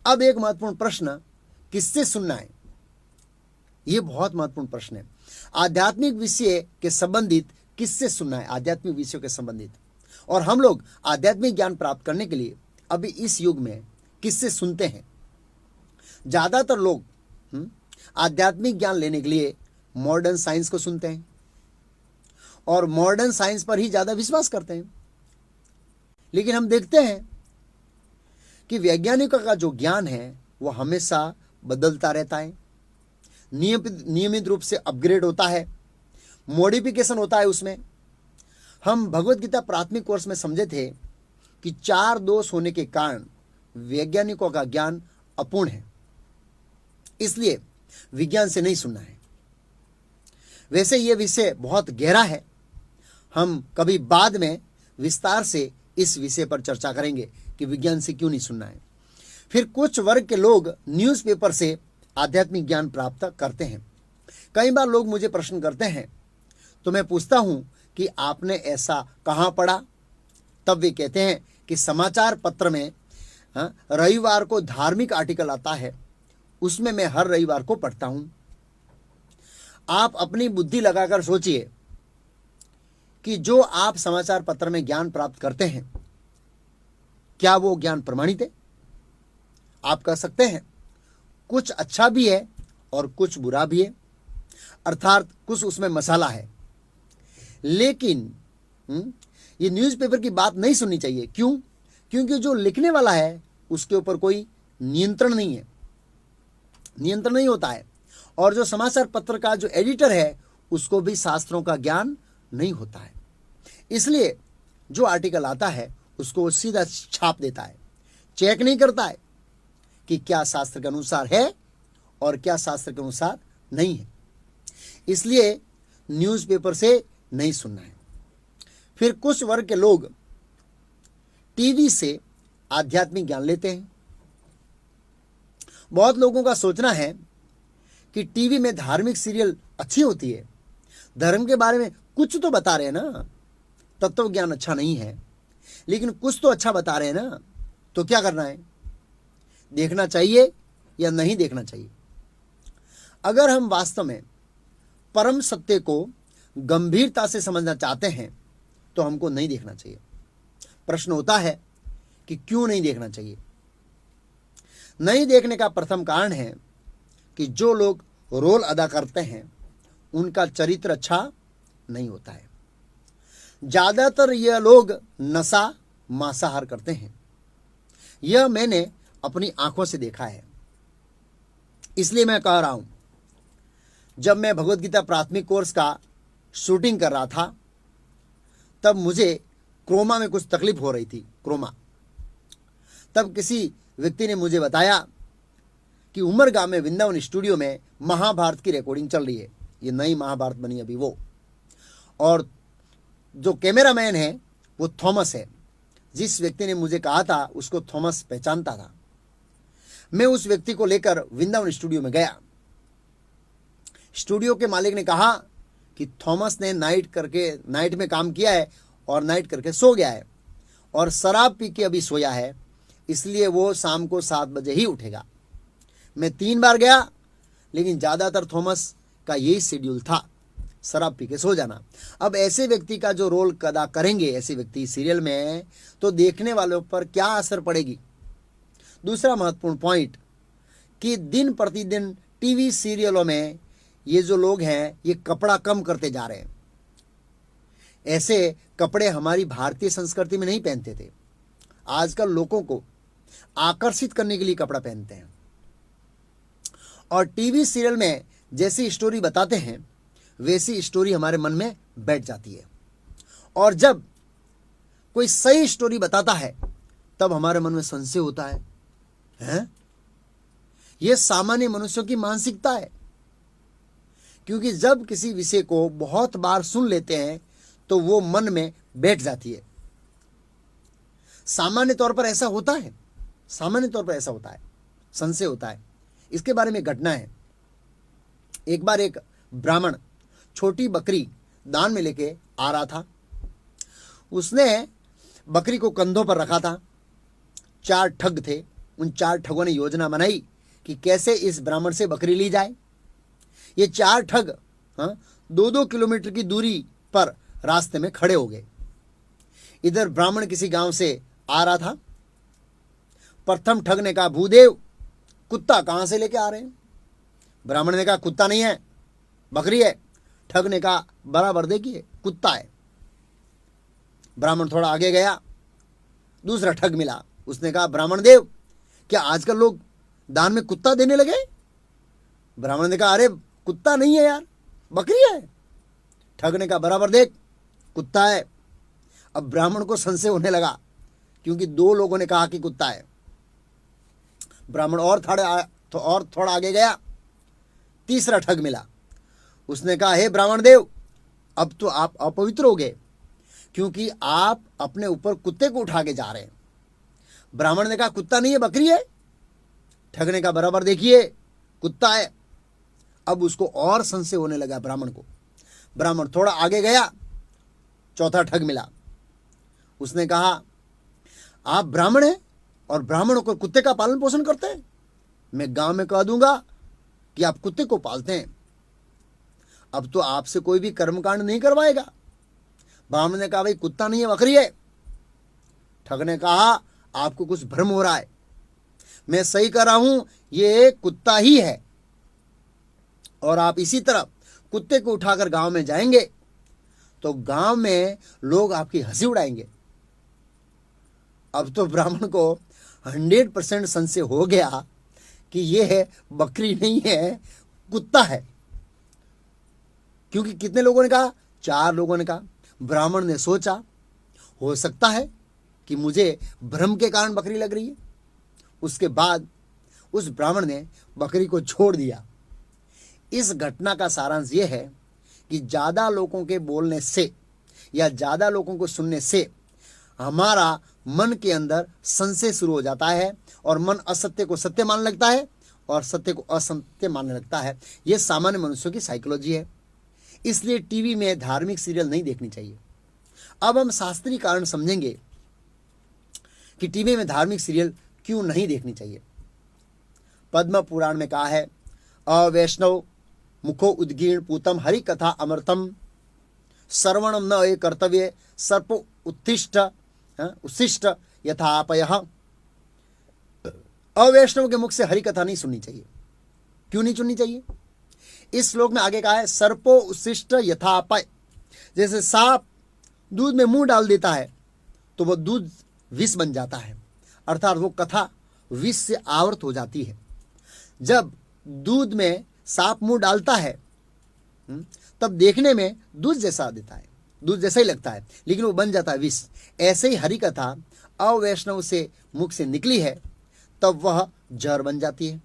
अब एक महत्वपूर्ण प्रश्न, किससे सुनना है? यह बहुत महत्वपूर्ण प्रश्न है। आध्यात्मिक विषय के संबंधित किससे सुनना है? आध्यात्मिक विषयों के संबंधित। और हम लोग आध्यात्मिक ज्ञान प्राप्त करने के लिए अभी इस युग में किससे सुनते हैं? ज्यादातर लोग आध्यात्मिक ज्ञान लेने के लिए मॉडर्न साइंस को सुनते हैं और मॉडर्न साइंस पर ही ज्यादा विश्वास करते हैं। लेकिन हम देखते हैं कि वैज्ञानिकों का जो ज्ञान है वह हमेशा बदलता रहता है, नियमित रूप से अपग्रेड होता है, मॉडिफिकेशन होता है उसमें। हम भगवत गीता प्राथमिक कोर्स में समझे थे कि 4 दोष होने के कारण वैज्ञानिकों का ज्ञान अपूर्ण है, इसलिए विज्ञान से नहीं सुनना है। वैसे यह विषय बहुत गहरा है, हम कभी बाद में विस्तार से इस विषय पर चर्चा करेंगे कि विज्ञान से क्यों नहीं सुनना है। फिर कुछ वर्ग के लोग न्यूज़पेपर से आध्यात्मिक ज्ञान प्राप्त करते हैं। कई बार लोग मुझे प्रश्न करते हैं तो मैं पूछता हूं कि आपने ऐसा कहां पढ़ा? तब वे कहते हैं कि समाचार पत्र में रविवार को धार्मिक आर्टिकल आता है, उसमें मैं हर रविवार को पढ़ता हूं। आप अपनी बुद्धि लगाकर सोचिए कि जो आप समाचार पत्र में ज्ञान प्राप्त करते हैं, क्या वो ज्ञान प्रमाणित है? आप कह सकते हैं कुछ अच्छा भी है और कुछ बुरा भी है, अर्थात कुछ उसमें मसाला है। लेकिन ये न्यूज़पेपर की बात नहीं सुननी चाहिए। क्यों? क्योंकि जो लिखने वाला है उसके ऊपर कोई नियंत्रण नहीं है, नियंत्रण नहीं होता है। और जो समाचार पत्र का जो एडिटर है उसको भी शास्त्रों का ज्ञान नहीं होता है, इसलिए जो आर्टिकल आता है उसको वो सीधा छाप देता है, चेक नहीं करता है कि क्या शास्त्र के अनुसार है और क्या शास्त्र के अनुसार नहीं है। इसलिए न्यूज़पेपर से नहीं सुनना है। फिर कुछ वर्ग के लोग टीवी से आध्यात्मिक ज्ञान लेते हैं। बहुत लोगों का सोचना है कि टीवी में धार्मिक सीरियल अच्छी होती है, धर्म के बारे में कुछ तो बता रहे हैं ना, तत्व ज्ञान अच्छा नहीं है लेकिन कुछ तो अच्छा बता रहे हैं ना, तो क्या करना है? देखना चाहिए या नहीं देखना चाहिए? अगर हम वास्तव में परम सत्य को गंभीरता से समझना चाहते हैं तो हमको नहीं देखना चाहिए। प्रश्न होता है कि क्यों नहीं देखना चाहिए? नहीं देखने का प्रथम कारण है कि जो लोग रोल अदा करते हैं उनका चरित्र अच्छा नहीं होता है। ज्यादातर यह लोग नशा मांसाहार करते हैं, यह मैंने अपनी आंखों से देखा है। इसलिए मैं कह रहा हूं, जब मैं भगवत गीता प्राथमिक कोर्स का शूटिंग कर रहा था तब मुझे क्रोमा में कुछ तकलीफ हो रही थी, क्रोमा। तब किसी व्यक्ति ने मुझे बताया कि उमरगांव में वृंदावन स्टूडियो में महाभारत की रिकॉर्डिंग चल रही है, ये नई महाभारत बनी अभी वो, और जो कैमरामैन है वो थॉमस है। जिस व्यक्ति ने मुझे कहा था उसको थॉमस पहचानता था। मैं उस व्यक्ति को लेकर वृंदावन स्टूडियो में गया। स्टूडियो के मालिक ने कहा कि थॉमस ने नाइट में काम किया है और नाइट करके सो गया है और शराब पी के अभी सोया है, इसलिए वो शाम को 7 बजे ही उठेगा। मैं 3 बार गया लेकिन ज़्यादातर थॉमस का यही शेड्यूल था, शराब पी के सो जाना। अब ऐसे व्यक्ति का जो रोल अदा करेंगे ऐसे व्यक्ति सीरियल में, तो देखने वालों पर क्या असर पड़ेगी? दूसरा महत्वपूर्ण पॉइंट कि दिन प्रतिदिन टीवी सीरियलों में ये जो लोग हैं ये कपड़ा कम करते जा रहे हैं। ऐसे कपड़े हमारी भारतीय संस्कृति में नहीं पहनते थे। आजकल लोगों को आकर्षित करने के लिए कपड़ा पहनते हैं और टीवी सीरियल में जैसी स्टोरी बताते हैं वैसी स्टोरी हमारे मन में बैठ जाती है। और जब कोई सही स्टोरी बताता है तब हमारे मन में संशय होता है, हैं? यह सामान्य मनुष्यों की मानसिकता है, क्योंकि जब किसी विषय को बहुत बार सुन लेते हैं तो वो मन में बैठ जाती है। सामान्य तौर पर ऐसा होता है, सामान्य तौर पर ऐसा होता है, संशय होता है। इसके बारे में घटना है। एक बार एक ब्राह्मण छोटी बकरी दान में लेके आ रहा था। उसने बकरी को कंधों पर रखा था। 4 ठग थे, उन 4 ठगों ने योजना बनाई कि कैसे इस ब्राह्मण से बकरी ली जाए। ये 4 ठग 2-2 किलोमीटर की दूरी पर रास्ते में खड़े हो गए। इधर ब्राह्मण किसी गांव से आ रहा था। प्रथम ठग ने कहा, भूदेव कुत्ता कहां से लेके आ रहे हैं? ब्राह्मण ने कहा, कुत्ता नहीं है, बकरी है। ठग ने कहा, बराबर देखिए, कुत्ता है। ब्राह्मण थोड़ा आगे गया, दूसरा ठग मिला। उसने कहा, ब्राह्मण देव, क्या आजकल लोग दान में कुत्ता देने लगे? ब्राह्मण ने कहा, अरे कुत्ता नहीं है यार, बकरी है। ठग ने कहा, बराबर देख, कुत्ता है। अब ब्राह्मण को संशय होने लगा, क्योंकि 2 लोगों ने कहा कि कुत्ता है। ब्राह्मण और थोड़ा आगे गया, तीसरा ठग मिला। उसने कहा, हे ब्राह्मण देव, अब तो आप अपवित्र हो गए, क्योंकि आप अपने ऊपर कुत्ते को उठा के जा रहे हैं। ब्राह्मण ने कहा, कुत्ता नहीं है, बकरी है। ठग ने कहा, बराबर देखिए, कुत्ता है। अब उसको और संशय होने लगा ब्राह्मण को। ब्राह्मण थोड़ा आगे गया, चौथा ठग मिला। उसने कहा, आप ब्राह्मण हैं और ब्राह्मणों को कुत्ते का पालन पोषण करते हैं? मैं गांव में कह दूंगा कि आप कुत्ते को पालते हैं। अब तो आपसे कोई भी कर्मकांड नहीं करवाएगा। ब्राह्मण ने कहा, भाई कुत्ता नहीं है, बकरी है। ठग ने कहा, आपको कुछ भ्रम हो रहा है, मैं सही कर रहा हूं, ये कुत्ता ही है। और आप इसी तरह कुत्ते को उठाकर गांव में जाएंगे तो गांव में लोग आपकी हंसी उड़ाएंगे। अब तो ब्राह्मण को 100% संशय हो गया कि यह बकरी नहीं है, कुत्ता है। क्योंकि कितने लोगों ने कहा? 4 लोगों ने कहा। ब्राह्मण ने सोचा, हो सकता है कि मुझे भ्रम के कारण बकरी लग रही है। उसके बाद उस ब्राह्मण ने बकरी को छोड़ दिया। इस घटना का सारांश यह है कि ज़्यादा लोगों के बोलने से या ज़्यादा लोगों को सुनने से हमारा मन के अंदर संशय शुरू हो जाता है और मन असत्य को सत्य मानने लगता है और सत्य को असत्य मानने लगता है। यह सामान्य मनुष्यों की साइकोलॉजी है। इसलिए टीवी में धार्मिक सीरियल नहीं देखनी चाहिए। अब हम शास्त्रीय कारण समझेंगे कि टीवी में धार्मिक सीरियल क्यों नहीं देखनी चाहिए। पद्म पुराण में कहा है, अवैष्णव मुखो उद्गीर्ण पूतम हरि कथा अमृतम श्रवणम न ये कर्तव्य सर्प उत्सिष्ट यथापयः। अवैष्णव के मुख से हरि कथा नहीं सुननी चाहिए। क्यों नहीं सुननी चाहिए? इस श्लोक में आगे कहा है, सर्पो उत्सिष्ट यथापय। जैसे सांप दूध में मुंह डाल देता है तो वह दूध विष बन जाता है, अर्थात वो कथा विष से आवृत हो जाती है। जब दूध में सांप मुंह डालता है तब देखने में दूध जैसा देता है, दूध जैसा ही लगता है, लेकिन वो बन जाता है विष। ऐसे ही हरि कथा अवैष्णव से मुख से निकली है तब वह जहर बन जाती है।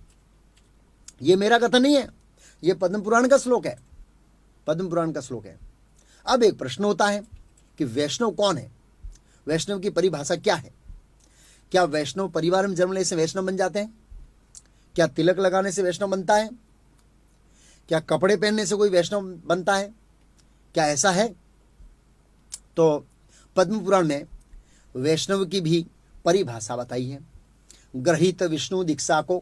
ये मेरा कथन नहीं है, ये पद्म पुराण का श्लोक है, पद्म पुराण का श्लोक है। अब एक प्रश्न होता है कि वैष्णव कौन है? वैष्णव की परिभाषा क्या है? क्या वैष्णव परिवार में जन्म लेने से वैष्णव बन जाते हैं? क्या तिलक लगाने से वैष्णव बनता है? क्या कपड़े पहनने से कोई वैष्णव बनता है? क्या ऐसा है? तो पद्म पुराण में वैष्णव की भी परिभाषा बताई है। ग्रहीत विष्णु दीक्षा को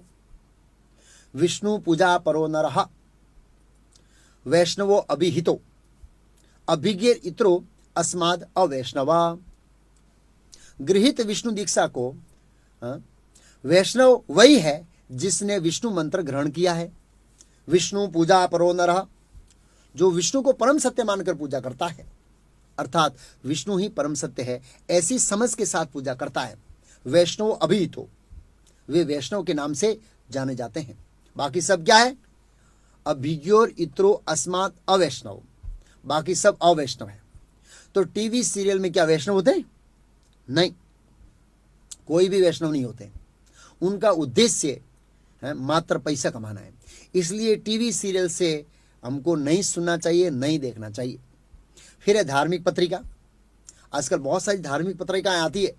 विष्णु पूजा परो नरः वैष्णवो अभिहितो अभिज्ञेर इत्रो अस्माद अवैष्णवा। गृहीत विष्णु दीक्षा को वैष्णव वही है जिसने विष्णु मंत्र ग्रहण किया है। विष्णु पूजा परो नरः, जो विष्णु को परम सत्य मानकर पूजा करता है, अर्थात विष्णु ही परम सत्य है ऐसी समझ के साथ पूजा करता है। वैष्णव अभिहितो, वे वैष्णव के नाम से जाने जाते हैं। बाकी सब क्या है? अभिज्ञोर इत्रो अस्मात् अवैष्णव, बाकी सब अवैष्णव है। तो टीवी सीरियल में क्या वैष्णव होते हैं? नहीं, कोई भी वैष्णव नहीं होते। उनका उद्देश्य है मात्र पैसा कमाना है। इसलिए टीवी सीरियल से हमको नहीं सुनना चाहिए, नहीं देखना चाहिए। फिर है धार्मिक पत्रिका। आजकल बहुत सारी धार्मिक पत्रिकाएं आती है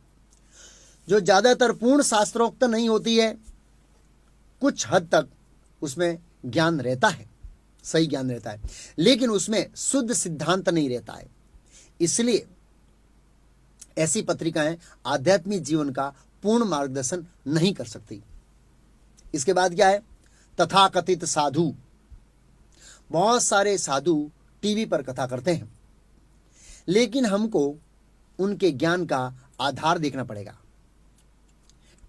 जो ज़्यादातर पूर्ण शास्त्रोक्त नहीं होती है। कुछ हद तक उसमें ज्ञान रहता है, सही ज्ञान रहता है, लेकिन उसमें शुद्ध सिद्धांत नहीं रहता है। इसलिए ऐसी पत्रिकाएं आध्यात्मिक जीवन का पूर्ण मार्गदर्शन नहीं कर सकती। इसके बाद क्या है? तथाकथित साधु। बहुत सारे साधु टीवी पर कथा करते हैं, लेकिन हमको उनके ज्ञान का आधार देखना पड़ेगा।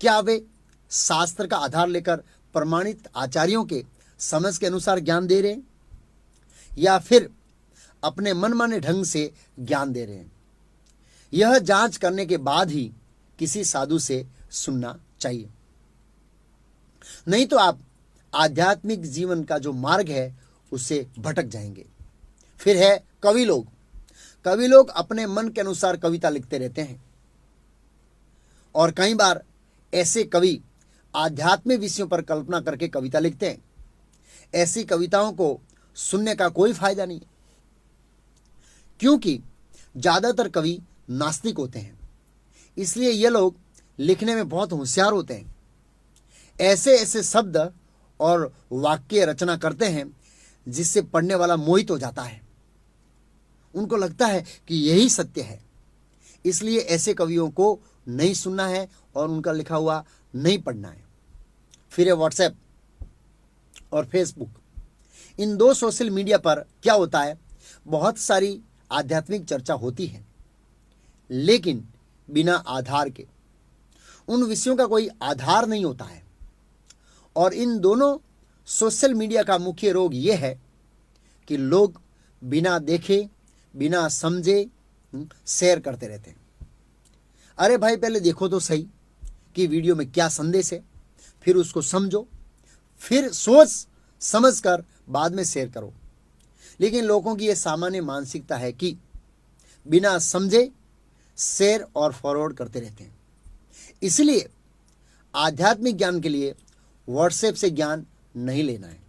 क्या वे शास्त्र का आधार लेकर प्रमाणित आचार्यों के समझ के अनुसार ज्ञान दे रहे हैं, या फिर अपने मनमाने ढंग से ज्ञान दे रहे हैं? यह जांच करने के बाद ही किसी साधु से सुनना चाहिए। नहीं तो आप आध्यात्मिक जीवन का जो मार्ग है उससे भटक जाएंगे। फिर है कवि लोग। कवि लोग अपने मन के अनुसार कविता लिखते रहते हैं, और कई बार ऐसे कवि आध्यात्मिक विषयों पर कल्पना करके कविता लिखते हैं। ऐसी कविताओं को सुनने का कोई फायदा नहीं, क्योंकि ज्यादातर कवि नास्तिक होते हैं, इसलिए ये लोग लिखने में बहुत होशियार होते हैं। ऐसे ऐसे शब्द और वाक्य रचना करते हैं जिससे पढ़ने वाला मोहित हो जाता है। उनको लगता है कि यही सत्य है, इसलिए ऐसे कवियों को नहीं सुनना है और उनका लिखा हुआ नहीं पढ़ना है। फिर है व्हाट्सएप और फेसबुक। इन दो सोशल मीडिया पर क्या होता है? बहुत सारी आध्यात्मिक चर्चा होती है, लेकिन बिना आधार के। उन विषयों का कोई आधार नहीं होता है। और इन दोनों सोशल मीडिया का मुख्य रोग ये है कि लोग बिना देखे, बिना समझे शेयर करते रहते हैं। अरे भाई, पहले देखो तो सही कि वीडियो में क्या संदेश है, फिर उसको समझो, फिर सोच समझ कर बाद में शेयर करो। लेकिन लोगों की यह सामान्य मानसिकता है कि बिना समझे शेयर और फॉरवर्ड करते रहते हैं। इसलिए आध्यात्मिक ज्ञान के लिए व्हाट्सएप से ज्ञान नहीं लेना है।